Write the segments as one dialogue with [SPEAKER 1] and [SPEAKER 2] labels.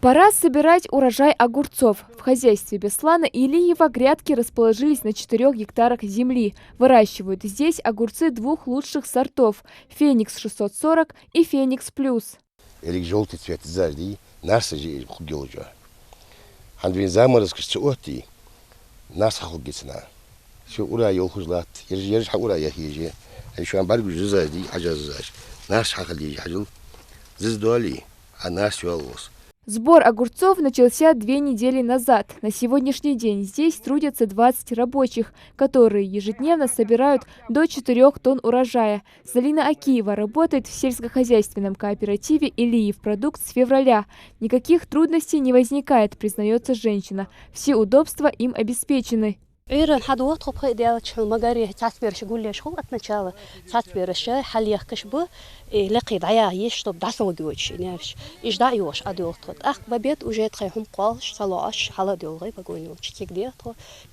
[SPEAKER 1] Пора собирать урожай огурцов. В хозяйстве Беслана Илиева грядки расположились на 4 гектарах земли. Выращивают здесь огурцы двух лучших сортов – Феникс 640 и Феникс Плюс.
[SPEAKER 2] Желтый цвет сзади, нас же худел уже. Андрей заморозки цветы, нас худгицна. Все урай елхузлат, ержеш урай яхиже. Еще амбаргу сзади, ажазаж. Нас хахали хажил, здали, а нас юалос.
[SPEAKER 1] Сбор огурцов начался 2 недели назад. На сегодняшний день здесь трудятся 20 рабочих, которые ежедневно собирают до 4 тонн урожая. Залина Акиева работает в сельскохозяйственном кооперативе «Илиев продукт» с февраля. Никаких трудностей не возникает, признается женщина. Все удобства им обеспечены.
[SPEAKER 3] إيران حدوات خب خيدي شو مجاري تعتبر شغول ليش هو أتنشال تعتبر الشيء حاليا كشبه لقي ضياع يشطب دعسون جوتش نعرفش إيش دعيوش أديوت أخ ببيت وجيت خيهم قالش صلاش حلا ديوغي بقولني تشتيك ديت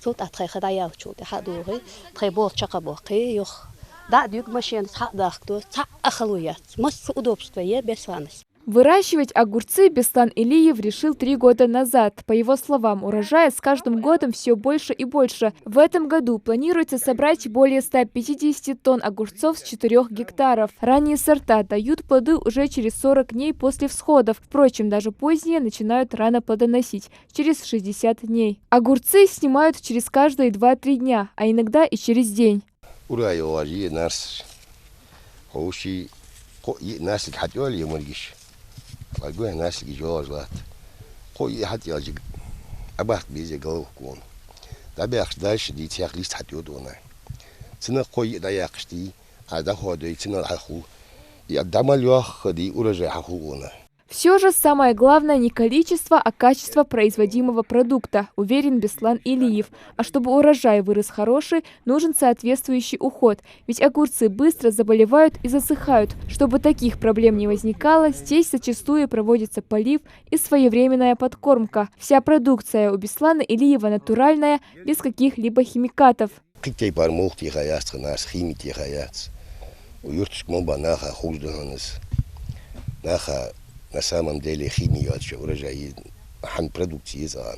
[SPEAKER 3] توت أتخي خدايا وشو تحدوغي تخيبوت شقبوقي يخ دع ديوك ماشين تحق داختو تحق أخلويات مس удобствие بسانس.
[SPEAKER 1] Выращивать огурцы Беслан Илиев решил 3 года назад. По его словам, урожая с каждым годом все больше и больше. В этом году планируется собрать более 150 тонн огурцов с 4 гектаров. Ранние сорта дают плоды уже через 40 дней после всходов. Впрочем, даже поздние начинают рано плодоносить, через 60 дней. Огурцы снимают через каждые 2-3 дня, а иногда и через день.
[SPEAKER 2] Лагуя нас геолог, кой хотел же абах без головку. Dabei дальше детях лист хотят он. Цена кой даякшти, а доходы цена хаху. И дамалю ходи урожай хаху он.
[SPEAKER 1] Все же самое главное не количество, а качество производимого продукта, уверен Беслан Илиев. А чтобы урожай вырос хороший, нужен соответствующий уход. Ведь огурцы быстро заболевают и засыхают. Чтобы таких проблем не возникало, здесь зачастую проводится полив и своевременная подкормка. Вся продукция у Беслана Илиева натуральная, без каких-либо химикатов.
[SPEAKER 2] На самом деле химия урожай хан продукции зан.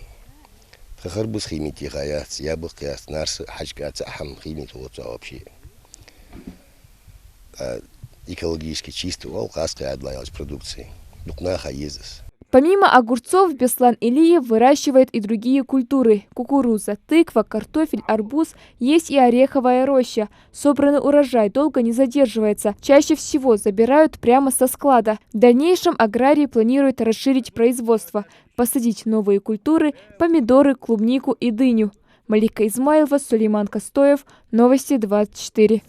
[SPEAKER 2] Хахарбус химии тихаят, яблоки, нарс, хачкат, ахам химии творца вообще. Экологически чистый, алкаская отдалась продукции. Дукнаха ездис.
[SPEAKER 1] Помимо огурцов, Беслан Илиев выращивает и другие культуры – кукуруза, тыква, картофель, арбуз, есть и ореховая роща. Собранный урожай долго не задерживается, чаще всего забирают прямо со склада. В дальнейшем аграрий планирует расширить производство, посадить новые культуры – помидоры, клубнику и дыню. Малика Измайлова, Сулейман Костоев, Новости 24.